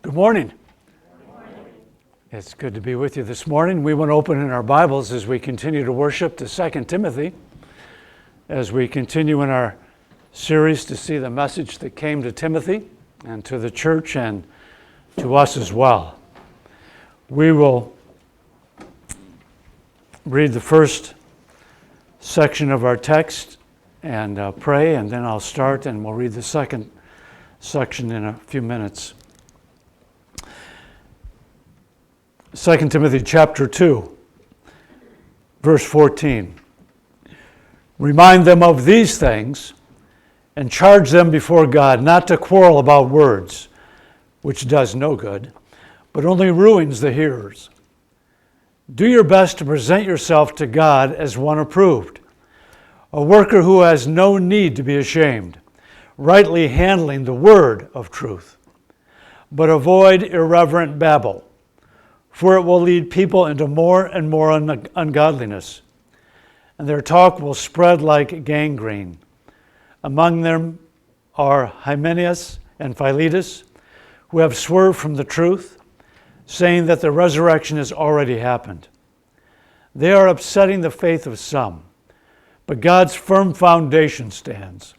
Good morning. It's good to be with you this morning. We want to open in our Bibles as we continue to worship to 2 Timothy, as we continue in our series to see the message that came to Timothy and to the church and to us as well. We will read the first section of our text and pray, and then I'll start and we'll read the second section in a few minutes. 2 Timothy chapter 2, verse 14. Remind them of these things and charge them before God not to quarrel about words, which does no good, but only ruins the hearers. Do your best to present yourself to God as one approved, a worker who has no need to be ashamed, rightly handling the word of truth. But avoid irreverent babble, for it will lead people into more and more ungodliness, and their talk will spread like gangrene. Among them are Hymenaeus and Philetus, who have swerved from the truth, saying that the resurrection has already happened. They are upsetting the faith of some, but God's firm foundation stands.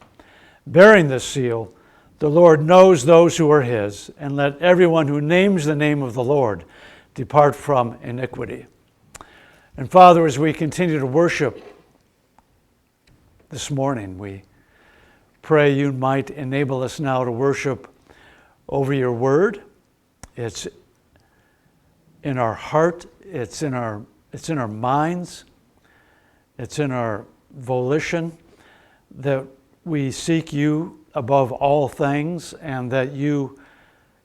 Bearing this seal, the Lord knows those who are his, and let everyone who names the name of the Lord depart from iniquity. And Father, as we continue to worship this morning, we pray you might enable us now to worship over your word. It's in our heart, it's in our minds, it's in our volition that we seek you above all things, and that you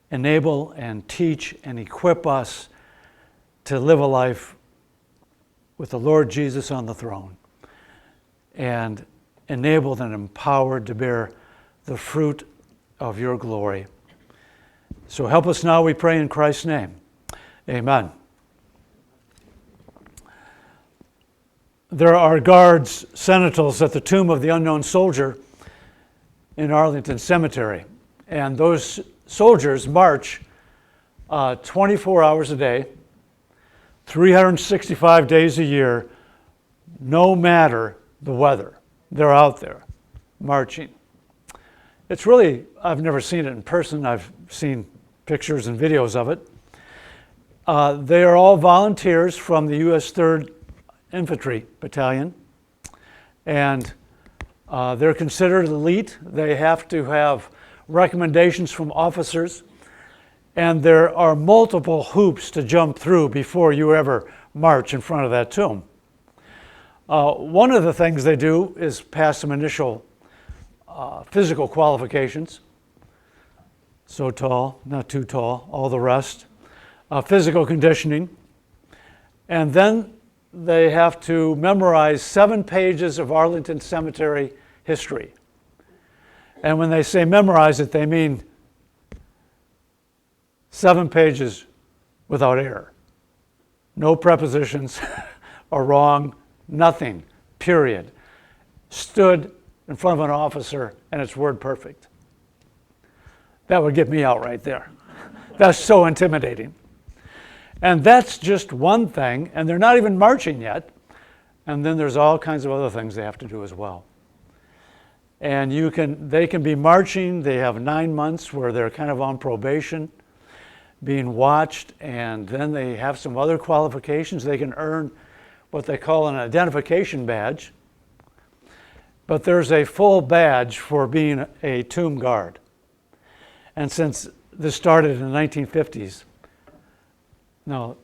enable and teach and equip us to live a life with the Lord Jesus on the throne, and enabled and empowered to bear the fruit of your glory. So help us now, we pray in Christ's name. Amen. There are guards, sentinels at the tomb of the unknown soldier in Arlington Cemetery, and those soldiers march 24 hours a day, 365 days a year, no matter the weather. They're out there marching. It's really, I've never seen it in person. I've seen pictures and videos of it. They are all volunteers from the U.S. 3rd Infantry Battalion, and they're considered elite. They have to have recommendations from officers, and there are multiple hoops to jump through before you ever march in front of that tomb. One of the things they do is pass some initial physical qualifications. So tall, not too tall, all the rest. Physical conditioning. And then they have to memorize 7 pages of Arlington Cemetery history. And when they say memorize it, they mean 7 pages without error. No prepositions are wrong, nothing, period. Stood in front of an officer and it's word perfect. That would get me out right there. That's so intimidating. And that's just one thing, and they're not even marching yet. And then there's all kinds of other things they have to do as well. And they can be marching. They have 9 months where they're kind of on probation, being watched, and then they have some other qualifications. They can earn what they call an identification badge. But there's a full badge for being a tomb guard. And since this started in the 1950s, now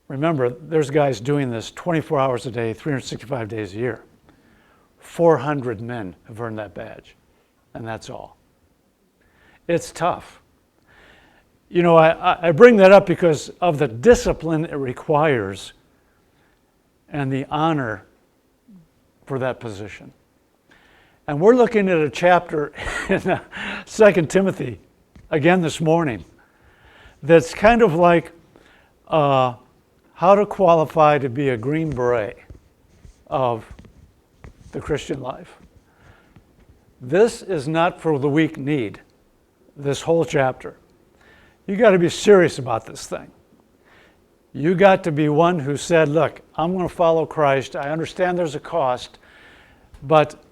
remember, there's guys doing this 24 hours a day, 365 days a year. 400 men have earned that badge, and that's all. It's tough. You know, I bring that up because of the discipline it requires and the honor for that position. And we're looking at a chapter in 2 Timothy, again this morning, that's kind of like how to qualify to be a Green Beret of the Christian life. This is not for the weak-kneed, this whole chapter. You got to be serious about this thing. You got to be one who said, look, I'm going to follow Christ. I understand there's a cost, but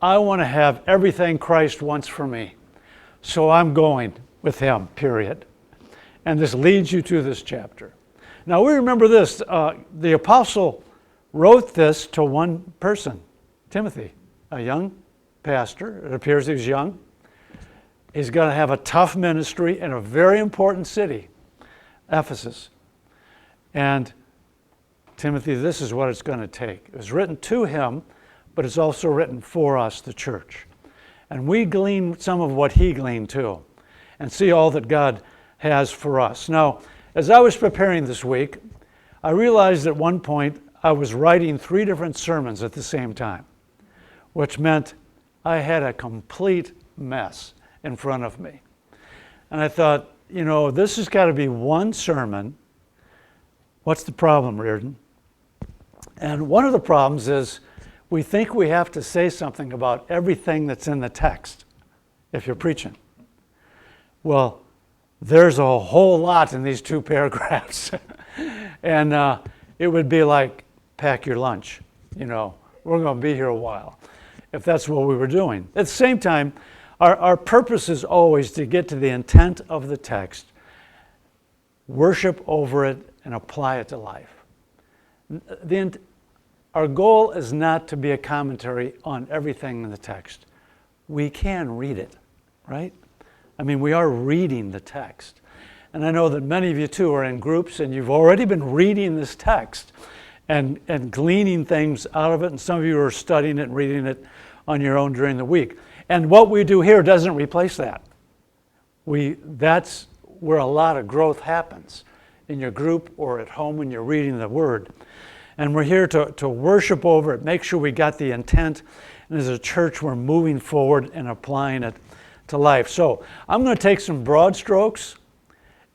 I want to have everything Christ wants for me. So I'm going with him, period. And this leads you to this chapter. Now we remember this. The apostle wrote this to one person, Timothy, a young pastor. It appears he's young. He's going to have a tough ministry in a very important city, Ephesus. And Timothy, this is what it's going to take. It was written to him, but it's also written for us, the church. And we glean some of what he gleaned too, and see all that God has for us. Now, as I was preparing this week, I realized at one point I was writing 3 different sermons at the same time, which meant I had a complete mess in front of me. And I thought, this has got to be one sermon. What's the problem, Reardon? And one of the problems is we think we have to say something about everything that's in the text if you're preaching. Well, there's a whole lot in these 2 paragraphs. And it would be like, pack your lunch. We're going to be here a while, if that's what we were doing. At the same time, our purpose is always to get to the intent of the text, worship over it, and apply it to life. Our goal is not to be a commentary on everything in the text. We can read it, right? I mean, we are reading the text. And I know that many of you too are in groups and you've already been reading this text and gleaning things out of it. And some of you are studying it and reading it on your own during the week. And what we do here doesn't replace that. That's where a lot of growth happens, in your group or at home when you're reading the Word. And we're here to worship over it, make sure we got the intent, and as a church we're moving forward and applying it to life. So I'm going to take some broad strokes,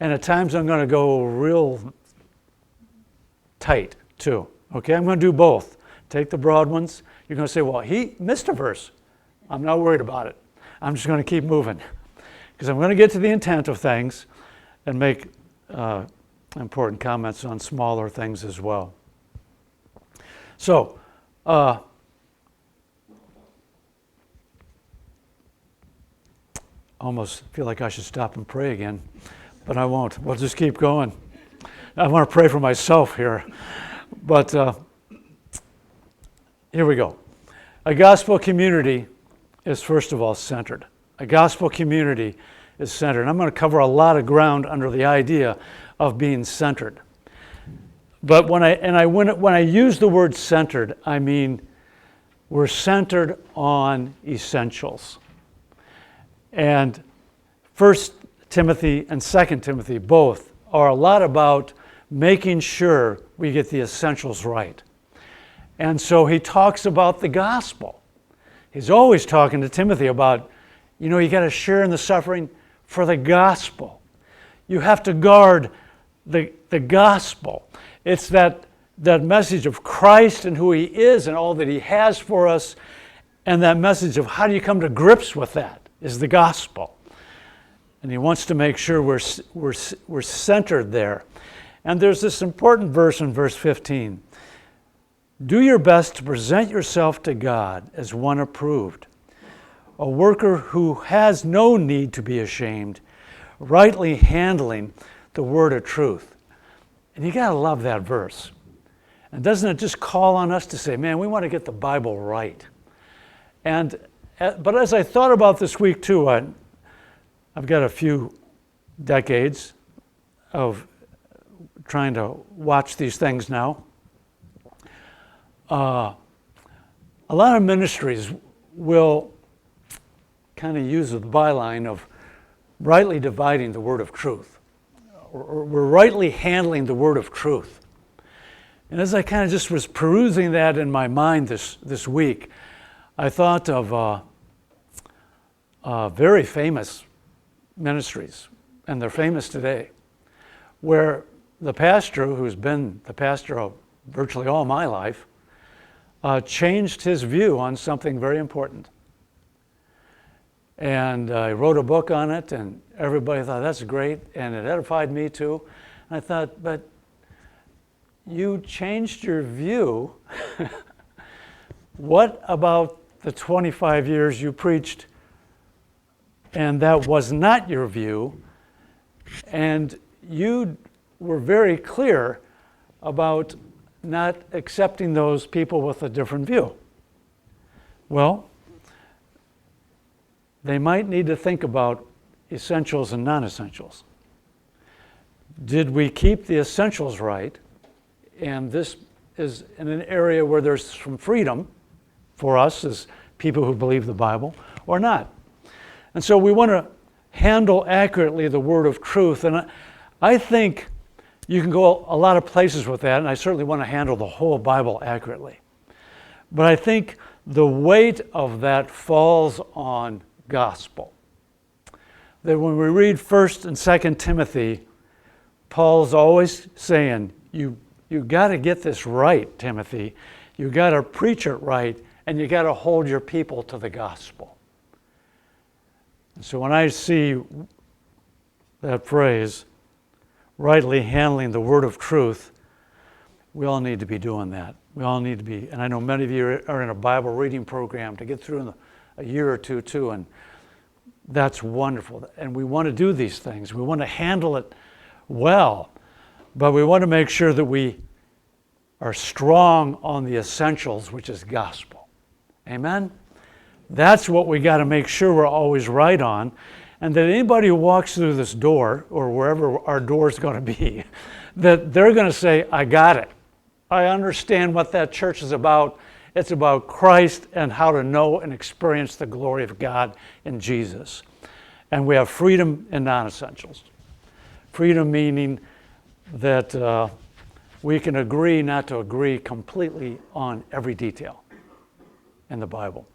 and at times I'm going to go real tight too. Okay, I'm going to do both. Take the broad ones. You're going to say, well, he missed a verse. I'm not worried about it. I'm just going to keep moving because I'm going to get to the intent of things and make important comments on smaller things as well. So, almost feel like I should stop and pray again, but I won't. We'll just keep going. I want to pray for myself here, but here we go. A gospel community is first of all centered. A gospel community is centered. And I'm going to cover a lot of ground under the idea of being centered. But when I use the word centered, I mean we're centered on essentials. And 1 Timothy and 2 Timothy both are a lot about making sure we get the essentials right. And so he talks about the gospel. He's always talking to Timothy about, you got to share in the suffering for the gospel. You have to guard the gospel. It's that message of Christ and who he is and all that he has for us, and that message of how do you come to grips with that is the gospel. And he wants to make sure we're centered there. And there's this important verse in verse 15. Do your best to present yourself to God as one approved, a worker who has no need to be ashamed, rightly handling the word of truth. And you got to love that verse. And doesn't it just call on us to say, man, we want to get the Bible right? But as I thought about this week too, I've got a few decades of trying to watch these things now. A lot of ministries will kind of use the byline of rightly dividing the word of truth. Or we're rightly handling the word of truth. And as I kind of just was perusing that in my mind this week, I thought of very famous ministries, and they're famous today, where the pastor, who's been the pastor of virtually all my life, changed his view on something very important. And I wrote a book on it, and everybody thought, that's great, and it edified me too. And I thought, but you changed your view. What about the 25 years you preached and that was not your view? And you were very clear about not accepting those people with a different view. Well, they might need to think about essentials and non-essentials. Did we keep the essentials right? And this is in an area where there's some freedom for us as people who believe the Bible, or not. And so we want to handle accurately the word of truth. And I think you can go a lot of places with that, and I certainly want to handle the whole Bible accurately. But I think the weight of that falls on gospel. That when we read 1st and 2nd Timothy, Paul's always saying, you got to get this right, Timothy. You got to preach it right, and you got to hold your people to the gospel. And so when I see that phrase, rightly handling the word of truth, we all need to be doing that. We all need to be, and I know many of you are in a Bible reading program to get through in a year or two too, and that's wonderful. And we want to do these things. We want to handle it well, but we want to make sure that we are strong on the essentials, which is gospel. Amen? That's what we got to make sure we're always right on, and that anybody who walks through this door, or wherever our door is going to be, that they're going to say, I got it. I understand what that church is about. It's about Christ and how to know and experience the glory of God in Jesus. And we have freedom in non-essentials. Freedom meaning that we can agree not to agree completely on every detail in the Bible.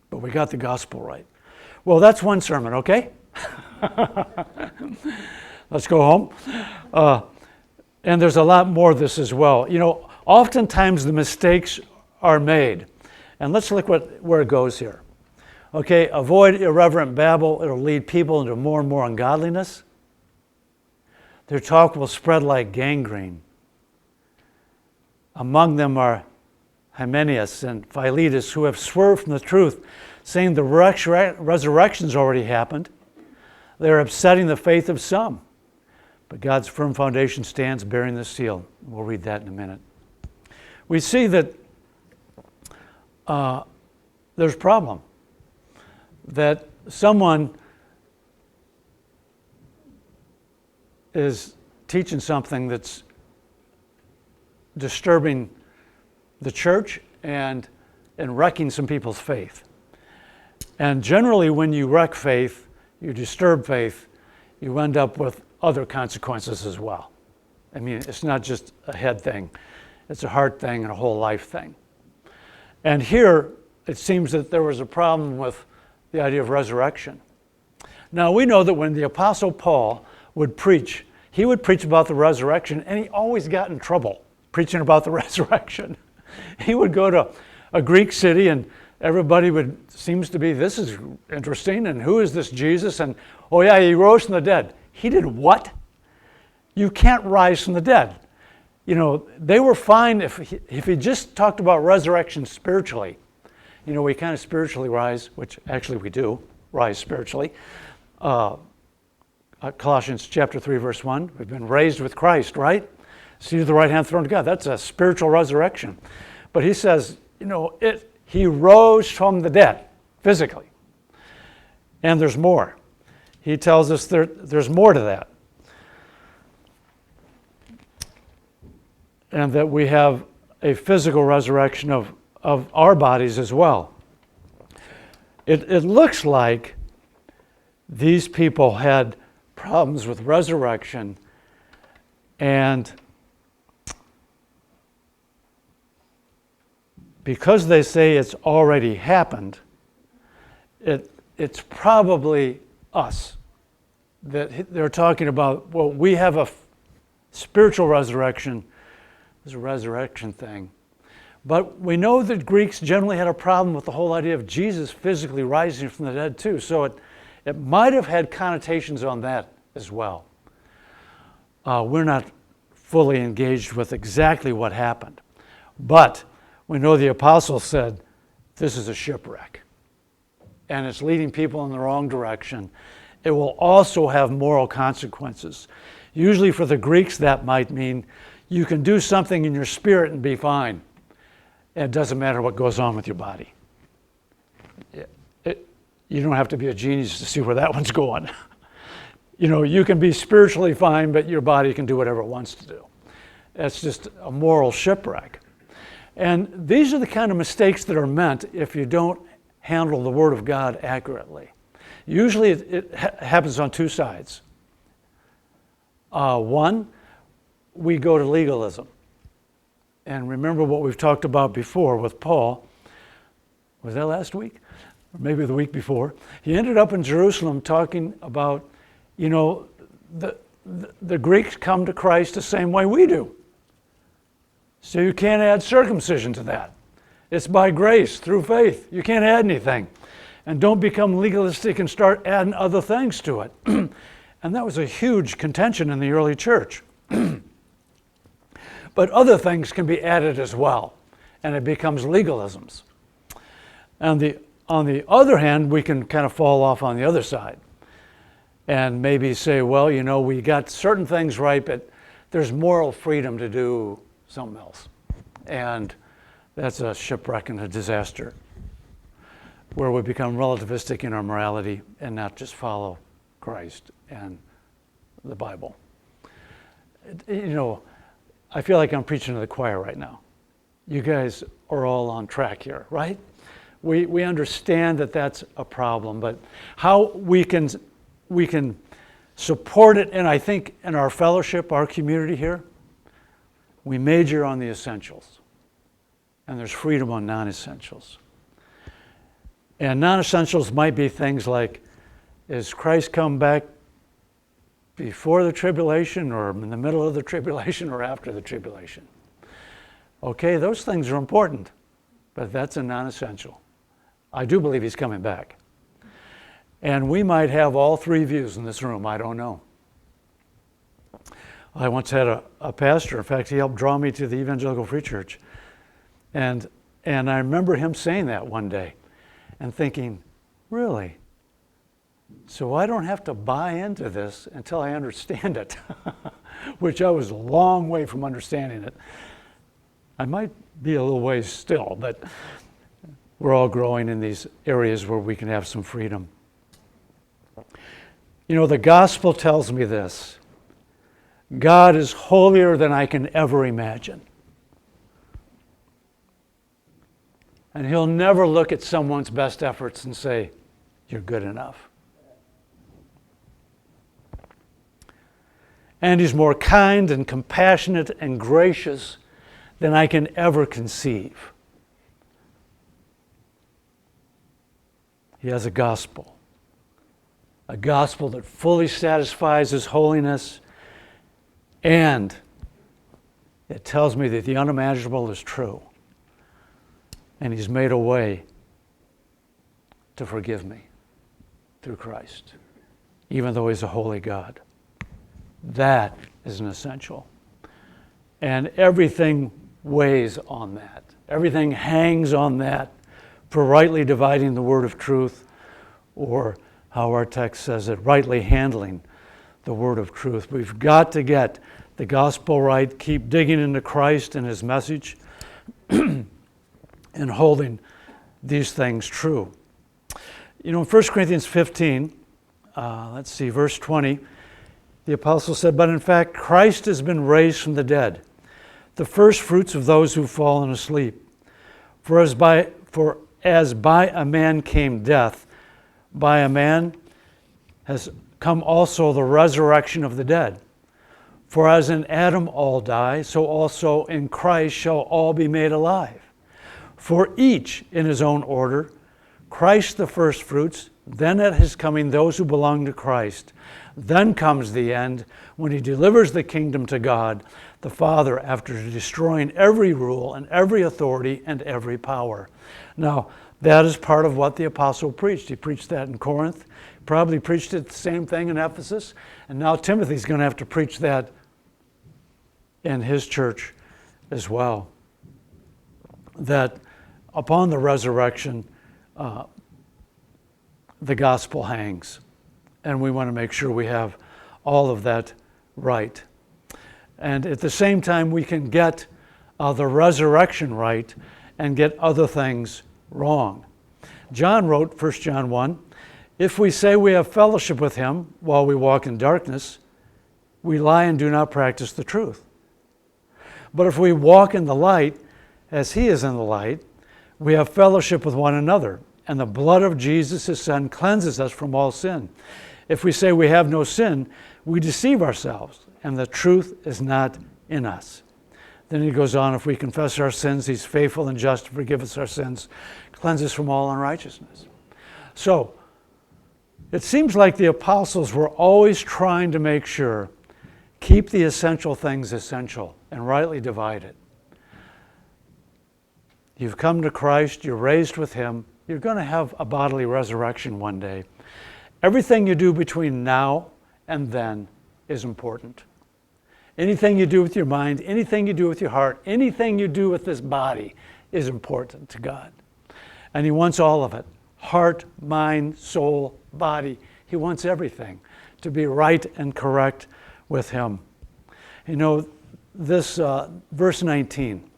But we got the gospel right. Well, that's one sermon, okay? Let's go home. And there's a lot more of this as well. You know, oftentimes the mistakes are made. And let's look where it goes here. Okay, avoid irreverent babble. It'll lead people into more and more ungodliness. Their talk will spread like gangrene. Among them are Hymenaeus and Philetus, who have swerved from the truth, saying the resurrection's already happened. They're upsetting the faith of some. But God's firm foundation stands bearing the seal. We'll read that in a minute. We see that there's a problem. That someone is teaching something that's disturbing the church and wrecking some people's faith. And generally when you wreck faith, you disturb faith, you end up with other consequences as well. I mean, it's not just a head thing. It's a heart thing and a whole life thing. And here, it seems that there was a problem with the idea of resurrection. Now, we know that when the Apostle Paul would preach, he would preach about the resurrection, and he always got in trouble preaching about the resurrection. He would go to a Greek city, and everybody seems to be, this is interesting, and who is this Jesus? And, oh yeah, he rose from the dead. He did what? You can't rise from the dead. You know, they were fine if he just talked about resurrection spiritually. You know, we kind of spiritually rise, which actually we do rise spiritually. Colossians chapter 3, verse 1, we've been raised with Christ, right? Seated at the right hand throne of God. That's a spiritual resurrection. But he says, you know, he rose from the dead, physically. And there's more. He tells us there's more to that. And that we have a physical resurrection of our bodies as well. It looks like these people had problems with resurrection, and because they say it's already happened, it's probably us that they're talking about. Well, we have a spiritual resurrection. There's a resurrection thing. But we know that Greeks generally had a problem with the whole idea of Jesus physically rising from the dead too. So it might have had connotations on that as well. We're not fully engaged with exactly what happened. But we know the apostle said, this is a shipwreck. And it's leading people in the wrong direction. It will also have moral consequences. Usually for the Greeks, that might mean you can do something in your spirit and be fine. It doesn't matter what goes on with your body. You don't have to be a genius to see where that one's going. You can be spiritually fine, but your body can do whatever it wants to do. That's just a moral shipwreck. And these are the kind of mistakes that are meant if you don't handle the Word of God accurately. Usually it happens on two sides. One, we go to legalism. And remember what we've talked about before with Paul. Was that last week? Or maybe the week before. He ended up in Jerusalem talking about, the Greeks come to Christ the same way we do. So you can't add circumcision to that. It's by grace, through faith. You can't add anything. And don't become legalistic and start adding other things to it. And that was a huge contention in the early church. But other things can be added as well, and it becomes legalisms. And on the other hand, we can kind of fall off on the other side and maybe say, well, we got certain things right, but there's moral freedom to do something else. And that's a shipwreck and a disaster where we become relativistic in our morality and not just follow Christ and the Bible. I feel like I'm preaching to the choir right now. You guys are all on track here, right? We understand that that's a problem, but how we can support it, and I think in our fellowship, our community here, we major on the essentials, and there's freedom on non-essentials. And non-essentials might be things like, is Christ come back before the tribulation or in the middle of the tribulation or after the tribulation? Okay, those things are important, but that's a non-essential. I do believe he's coming back. And we might have all three views in this room, I don't know. I once had a pastor, in fact, he helped draw me to the Evangelical Free Church. And I remember him saying that one day and thinking, really? So I don't have to buy into this until I understand it, which I was a long way from understanding it. I might be a little ways still, but we're all growing in these areas where we can have some freedom. The gospel tells me this: God is holier than I can ever imagine. And he'll never look at someone's best efforts and say, you're good enough. And he's more kind and compassionate and gracious than I can ever conceive. He has a gospel that fully satisfies his holiness, and it tells me that the unimaginable is true. And he's made a way to forgive me through Christ, even though he's a holy God. That is an essential. And everything weighs on that. Everything hangs on that for rightly dividing the word of truth, or how our text says it, rightly handling the word of truth. We've got to get the gospel right, keep digging into Christ and his message, and holding these things true. In 1 Corinthians 15, verse 20, the apostle said, but in fact, Christ has been raised from the dead, the first fruits of those who've fallen asleep. For as by a man came death, by a man has come also the resurrection of the dead. For as in Adam all die, so also in Christ shall all be made alive. For each in his own order, Christ the first fruits, Then at his coming, those who belong to Christ. Then comes the end, when he delivers the kingdom to God, the Father, after destroying every rule and every authority and every power. Now, that is part of what the apostle preached. He preached that in Corinth, probably preached it the same thing in Ephesus, and now Timothy's going to have to preach that in his church as well. That upon the resurrection, the gospel hangs. And we want to make sure we have all of that right. And at the same time, we can get the resurrection right and get other things wrong. John wrote, 1 John 1, if we say we have fellowship with him while we walk in darkness, we lie and do not practice the truth. But if we walk in the light, as he is in the light, we have fellowship with one another, and the blood of Jesus, his Son, cleanses us from all sin. If we say we have no sin, we deceive ourselves, and the truth is not in us. Then he goes on, if we confess our sins, he's faithful and just to forgive us our sins, cleanse us from all unrighteousness. So, it seems like the apostles were always trying to make sure, keep the essential things essential and rightly divide it. You've come to Christ, you're raised with him, you're going to have a bodily resurrection one day. Everything you do between now and then is important. Anything you do with your mind, anything you do with your heart, anything you do with this body is important to God. And he wants all of it. Heart, mind, soul, body. He wants everything to be right and correct with him. You know, this verse 19,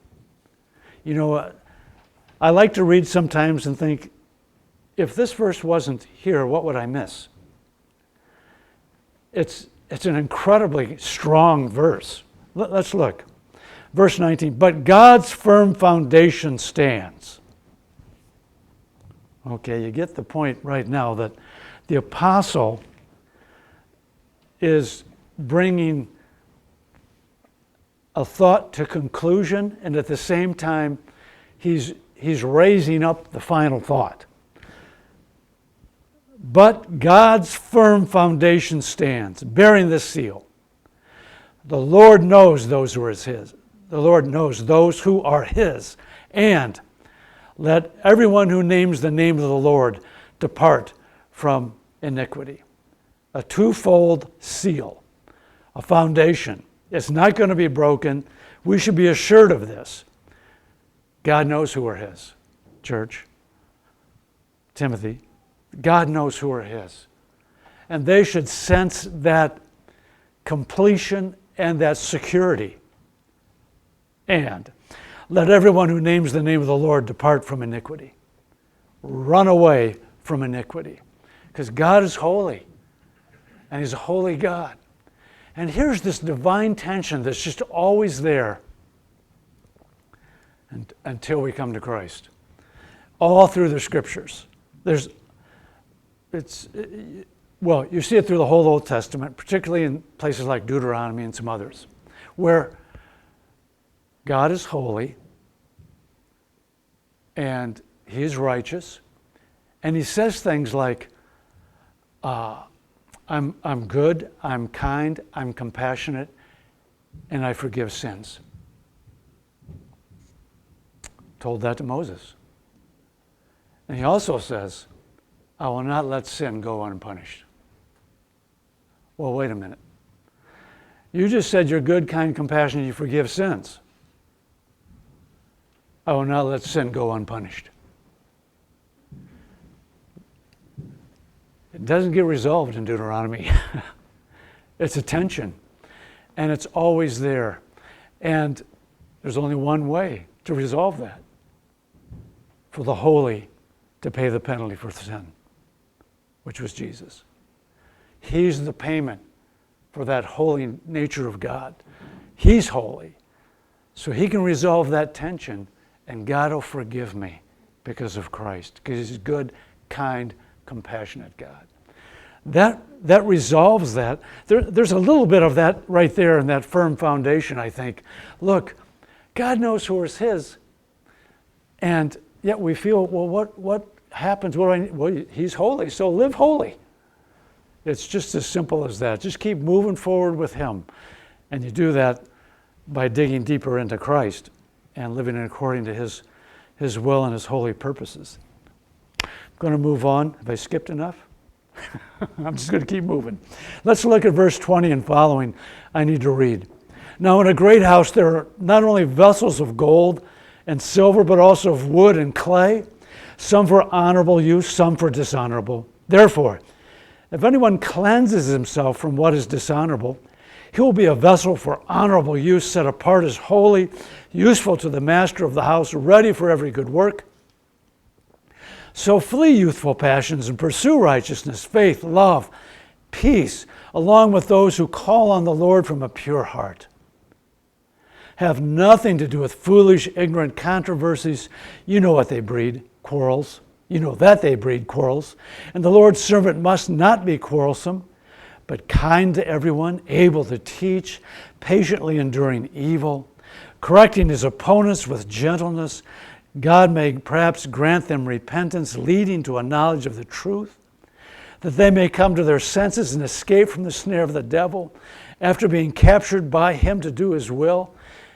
you know, I like to read sometimes and think, if this verse wasn't here, what would I miss? It's an incredibly strong verse. Let's look. Verse 19, but God's firm foundation stands. Okay, you get the point right now that the apostle is bringing a thought to conclusion, and at the same time, he's raising up the final thought. But God's firm foundation stands, bearing this seal. The Lord knows those who are his. The Lord knows those who are his. And let everyone who names the name of the Lord depart from iniquity. A twofold seal, a foundation. It's not going to be broken. We should be assured of this. God knows who are his. Church, Timothy, God knows who are his. And they should sense that completion and that security. And let everyone who names the name of the Lord depart from iniquity. Run away from iniquity. Because God is holy. And he's a holy God. And here's this divine tension that's just always there until we come to Christ. All through the scriptures. You see it through the whole Old Testament, particularly in places like Deuteronomy and some others, where God is holy and he is righteous, and he says things like, I'm good, I'm kind, I'm compassionate, and I forgive sins. Told that to Moses. And he also says, I will not let sin go unpunished. Well, wait a minute. You just said you're good, kind, compassionate, you forgive sins. I will not let sin go unpunished. It doesn't get resolved in Deuteronomy. It's a tension, and it's always there. And there's only one way to resolve that: for the holy to pay the penalty for sin, which was Jesus. He's the payment for that holy nature of God. He's holy. So he can resolve that tension, and God will forgive me because of Christ, because he's good, kind, compassionate God. That resolves that. There's a little bit of that right there in that firm foundation, I think. Look, God knows who is his, and yet we feel, well, what happens? Well, he's holy, so live holy. It's just as simple as that. Just keep moving forward with him. And you do that by digging deeper into Christ and living according to his will and his holy purposes. I'm going to move on. Have I skipped enough? I'm just going to keep moving. Let's look at verse 20 and following. I need to read. Now in a great house there are not only vessels of gold and silver, but also of wood and clay, some for honorable use, some for dishonorable. Therefore, if anyone cleanses himself from what is dishonorable, he will be a vessel for honorable use, set apart as holy, useful to the master of the house, ready for every good work. So flee youthful passions and pursue righteousness, faith, love, peace, along with those who call on the Lord from a pure heart. Have nothing to do with foolish, ignorant controversies. You know what they breed, quarrels. You know that they breed quarrels. And the Lord's servant must not be quarrelsome, but kind to everyone, able to teach, patiently enduring evil, correcting his opponents with gentleness. God may perhaps grant them repentance, leading to a knowledge of the truth, that they may come to their senses and escape from the snare of the devil after being captured by him to do his will.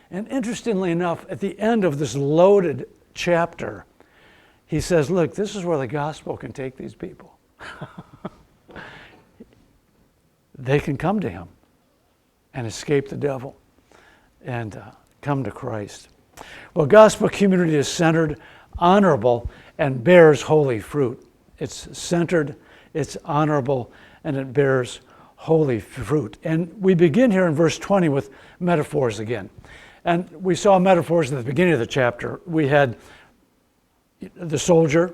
And interestingly enough, at the end of this loaded chapter, he says, look, this is where the gospel can take these people. They can come to him and escape the devil and come to Christ. Well, gospel community is centered, honorable, and bears holy fruit. It's centered, it's honorable, and it bears holy fruit. And we begin here in verse 20 with metaphors again. And we saw metaphors at the beginning of the chapter. We had the soldier,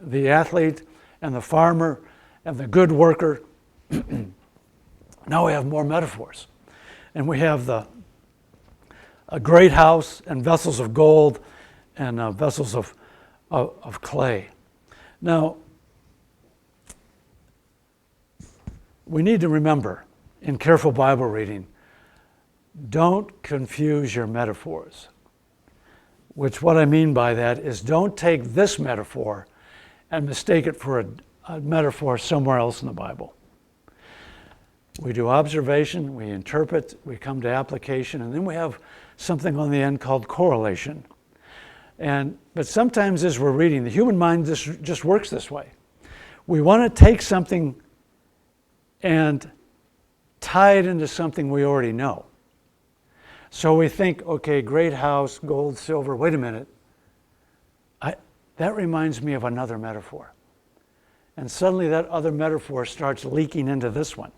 the athlete, and the farmer, and the good worker. Now we have more metaphors. And we have a great house and vessels of gold and vessels of clay. Now, we need to remember in careful Bible reading, don't confuse your metaphors. Which what I mean by that is don't take this metaphor and mistake it for a metaphor somewhere else in the Bible. We do observation, we interpret, we come to application, and then we have something on the end called correlation. But sometimes as we're reading, the human mind just works this way. We want to take something and tie it into something we already know. So we think, okay, great house, gold, silver, wait a minute. That reminds me of another metaphor. And suddenly that other metaphor starts leaking into this one.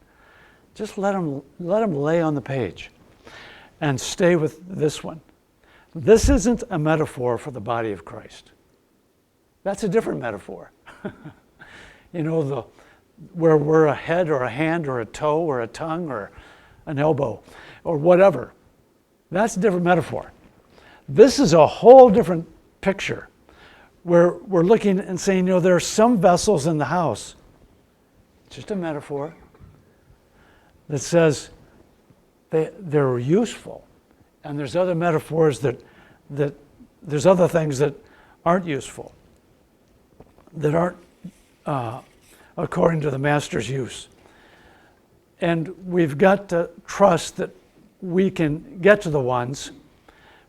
Just let them lay on the page and stay with this one. This isn't a metaphor for the body of Christ. That's a different metaphor. You know, where we're a head or a hand or a toe or a tongue or an elbow or whatever. That's a different metaphor. This is a whole different picture where we're looking and saying, you know, there are some vessels in the house. Just a metaphor that says they're useful. And there's other metaphors that there's other things that aren't useful, that aren't according to the master's use. And we've got to trust that we can get to the ones,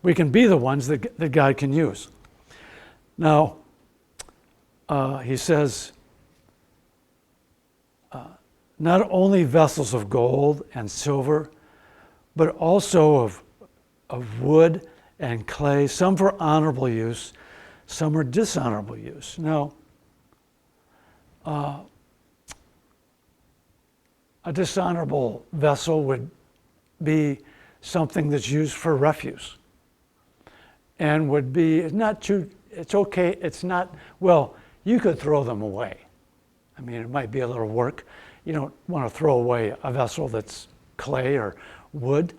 we can be the ones that God can use. Now, he says, not only vessels of gold and silver, but also of wood and clay, some for honorable use, some are dishonorable use. Now, a dishonorable vessel would be something that's used for refuse and would be it's okay, it's not, well, you could throw them away. I mean, it might be a little work. You don't want to throw away a vessel that's clay or wood.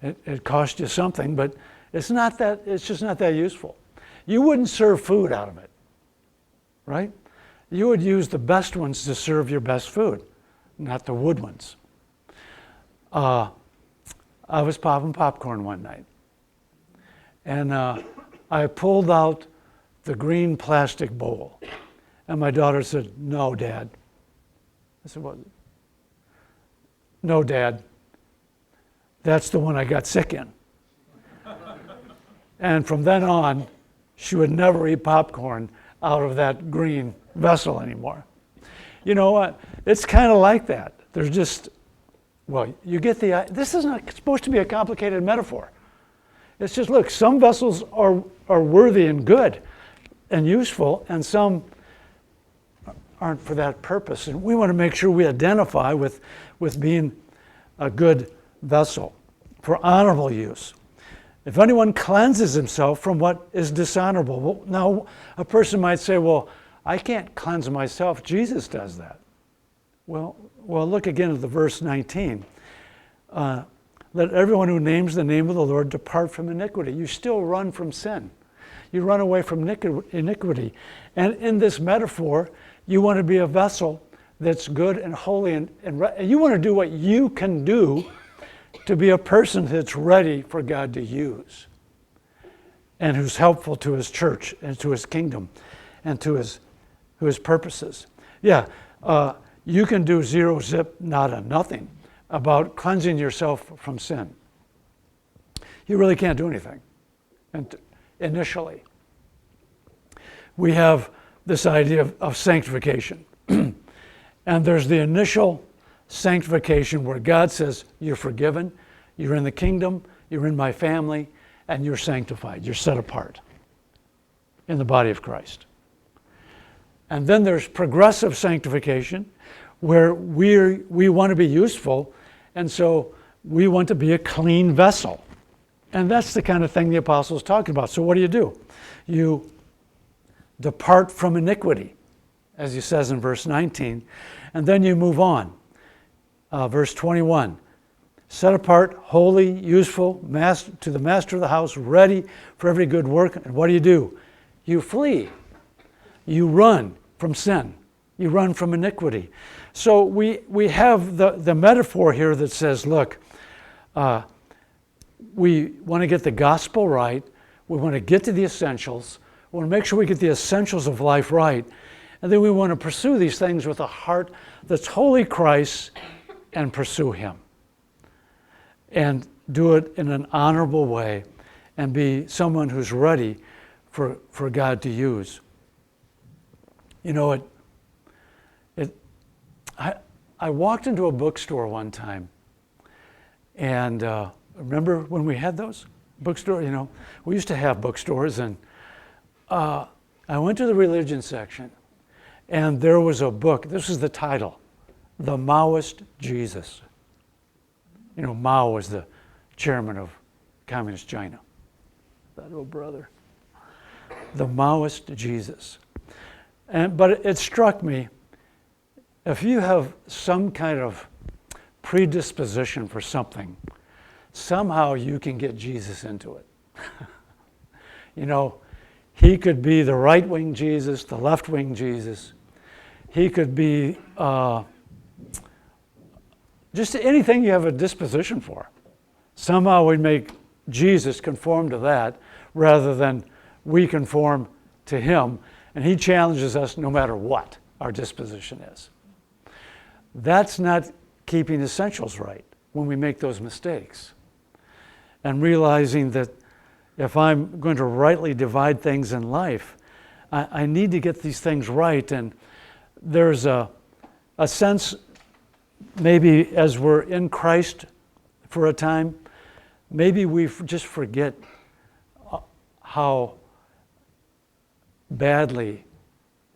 It costs you something, but it's just not that useful. You wouldn't serve food out of it, right? You would use the best ones to serve your best food, not the wood ones. I was popping popcorn one night, and I pulled out the green plastic bowl, And my daughter said, "No, Dad." I said, "What?" "No, Dad. That's the one I got sick in." And from then on, she would never eat popcorn out of that green vessel anymore. You know what? It's kind of like that. There's just, well, you get this is not supposed to be a complicated metaphor. It's just, look, some vessels are worthy and good and useful, and some aren't for that purpose. And we want to make sure we identify with being a good vessel for honorable use. If anyone cleanses himself from what is dishonorable. Well, now, a person might say, well, I can't cleanse myself. Jesus does that. Well, look again at the verse 19. Let everyone who names the name of the Lord depart from iniquity. You still run from sin. You run away from iniquity. And in this metaphor, you want to be a vessel that's good and holy, and you want to do what you can do to be a person that's ready for God to use and who's helpful to his church and to his kingdom and to his purposes. Yeah, you can do zero, zip, nada, nothing about cleansing yourself from sin. You really can't do anything. And initially, we have this idea of sanctification. And there's the initial sanctification where God says, you're forgiven, you're in the kingdom, you're in my family, and you're sanctified, you're set apart in the body of Christ. And then there's progressive sanctification, where we want to be useful, and so we want to be a clean vessel. And that's the kind of thing the apostle's talking about. So what do? You depart from iniquity, as he says in verse 19, and then you move on. Verse 21, set apart, holy, useful, to the master of the house, ready for every good work. And what do? You flee. You run from sin. You run from iniquity. So we have the metaphor here that says, look, we want to get the gospel right. We want to get to the essentials. We want to make sure we get the essentials of life right. And then we want to pursue these things with a heart that's wholly Christ and pursue him. And do it in an honorable way and be someone who's ready for God to use. You know, I walked into a bookstore one time, and remember when we had those bookstores? You know, we used to have bookstores, and I went to the religion section, and there was a book. This is the title, The Maoist Jesus. You know, Mao was the chairman of Communist China. That old brother. The Maoist Jesus. But it struck me, if you have some kind of predisposition for something, somehow you can get Jesus into it. You know, he could be the right-wing Jesus, the left-wing Jesus. He could be just anything you have a disposition for. Somehow we make Jesus conform to that rather than we conform to him, and he challenges us no matter what our disposition is. That's not keeping essentials right when we make those mistakes. And realizing that if I'm going to rightly divide things in life, I need to get these things right. And there's a sense, maybe as we're in Christ for a time, maybe we just forget how badly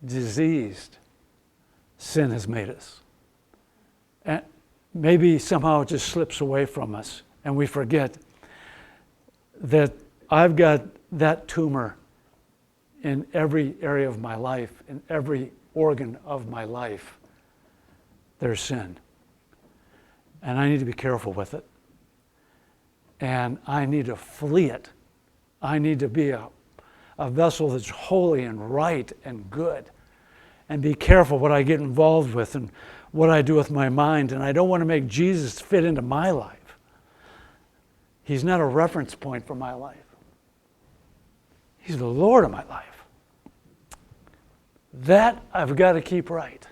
diseased sin has made us. And maybe somehow it just slips away from us and we forget that I've got that tumor in every area of my life, in every organ of my life. There's sin. And I need to be careful with it. And I need to flee it. I need to be a vessel that's holy and right and good. And be careful what I get involved with and what I do with my mind. And I don't want to make Jesus fit into my life. He's not a reference point for my life. He's the Lord of my life. That I've got to keep right.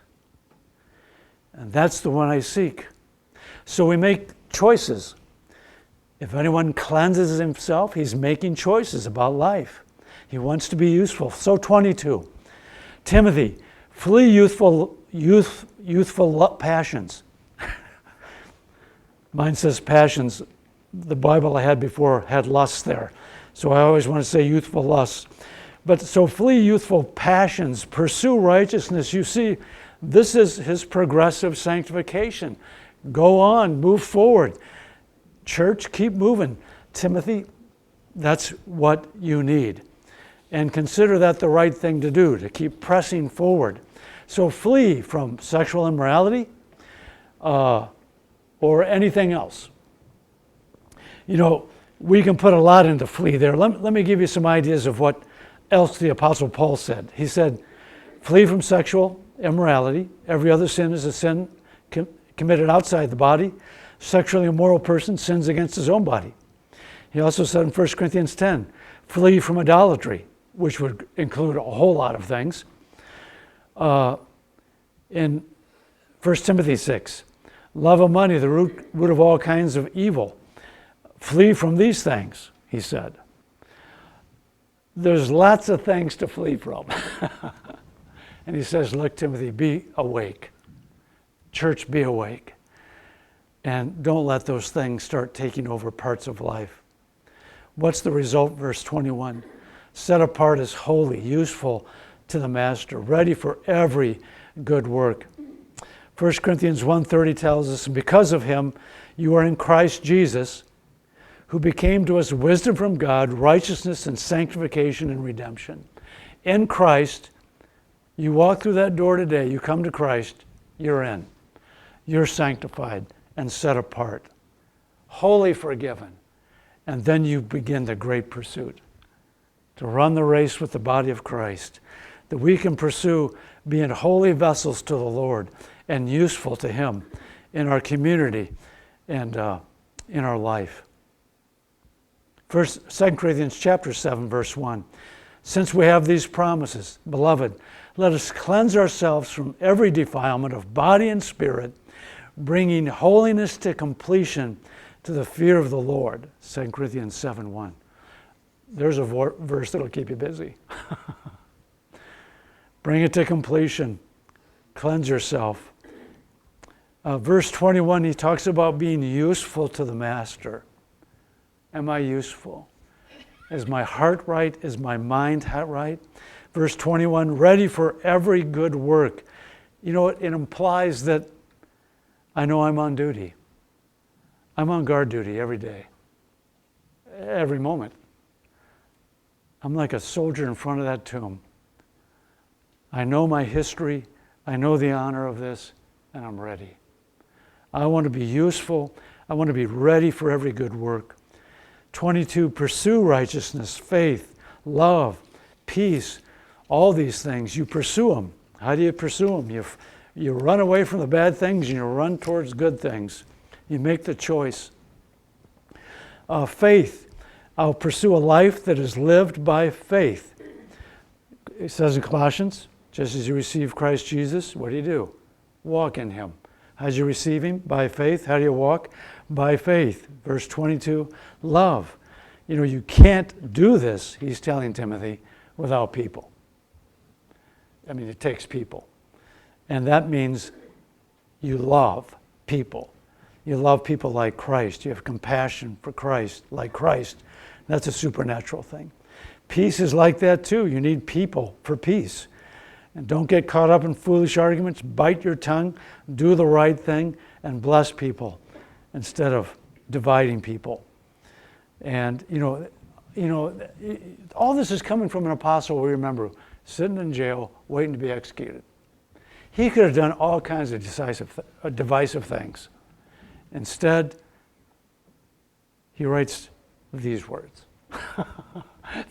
And that's the one I seek. So we make choices. If anyone cleanses himself, he's making choices about life. He wants to be useful. So 22, Timothy, flee youthful passions. Mine says passions. The Bible I had before had lusts there. So I always want to say youthful lusts. But so flee youthful passions, pursue righteousness. You see, this is his progressive sanctification. Go on, move forward. Church, keep moving. Timothy, that's what you need. And consider that the right thing to do, to keep pressing forward. So flee from sexual immorality or anything else. You know, we can put a lot into flee there. Let me give you some ideas of what else the Apostle Paul said. He said, flee from sexual immorality. Every other sin is a sin committed outside the body. Sexually immoral person sins against his own body. He also said in 1 Corinthians 10, flee from idolatry, which would include a whole lot of things. In 1 Timothy 6, love of money, the root of all kinds of evil. Flee from these things, he said. There's lots of things to flee from. And he says, look, Timothy, be awake. Church, be awake. And don't let those things start taking over parts of life. What's the result? Verse 21. Set apart as holy, useful to the master, ready for every good work. 1 Corinthians 1:30 tells us, because of him, you are in Christ Jesus, who became to us wisdom from God, righteousness and sanctification and redemption. In Christ, you walk through that door today, you come to Christ, you're in. You're sanctified and set apart, wholly forgiven. And then you begin the great pursuit, to run the race with the body of Christ, that we can pursue being holy vessels to the Lord and useful to him in our community and in our life. 2 Corinthians chapter 7, verse 1. Since we have these promises, beloved, let us cleanse ourselves from every defilement of body and spirit, bringing holiness to completion to the fear of the Lord. 2 Corinthians 7:1. There's a verse that'll keep you busy. Bring it to completion. Cleanse yourself. Verse 21, he talks about being useful to the master. Am I useful? Is my heart right? Is my mind right? Verse 21, ready for every good work. You know, it implies that I know I'm on duty. I'm on guard duty every day, every moment. I'm like a soldier in front of that tomb. I know my history. I know the honor of this, and I'm ready. I want to be useful. I want to be ready for every good work. 22, pursue righteousness, faith, love, peace, all these things. You pursue them. How do you pursue them? You run away from the bad things and you run towards good things. You make the choice. Faith. I'll pursue a life that is lived by faith. It says in Colossians, just as you receive Christ Jesus, what do? Walk in him. How do you receive him? By faith. How do you walk? By faith. Verse 22, love. You know, you can't do this, he's telling Timothy, without people. I mean, it takes people. And that means you love people. You love people like Christ. You have compassion for Christ, like Christ. That's a supernatural thing. Peace is like that too. You need people for peace. And don't get caught up in foolish arguments. Bite your tongue, do the right thing, and bless people instead of dividing people. And you know, all this is coming from an apostle, we remember, sitting in jail, waiting to be executed. He could have done all kinds of divisive things. Instead, he writes these words.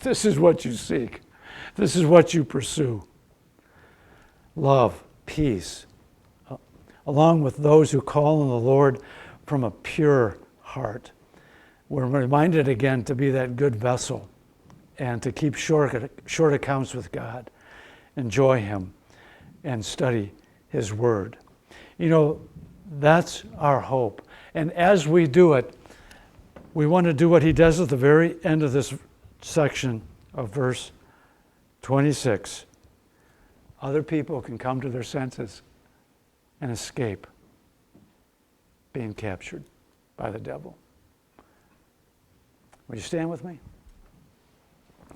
This is what you seek. This is what you pursue. Love, peace, along with those who call on the Lord from a pure heart. We're reminded again to be that good vessel and to keep short accounts with God. Enjoy him. and study His Word. You know, that's our hope. And as we do it, we want to do what he does at the very end of this section of verse 26. Other people can come to their senses and escape being captured by the devil. Will you stand with me?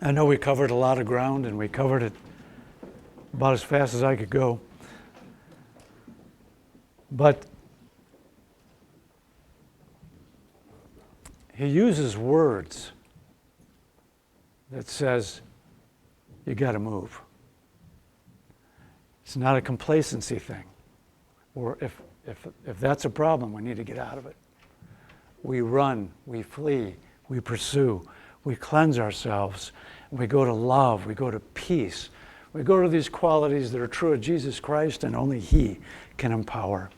I know we covered a lot of ground, and we covered it about as fast as I could go. But he uses words that says, you got to move. It's not a complacency thing. Or if that's a problem, we need to get out of it. We run, we flee, we pursue, we cleanse ourselves, we go to love, we go to peace. We go to these qualities that are true of Jesus Christ, and only He can empower.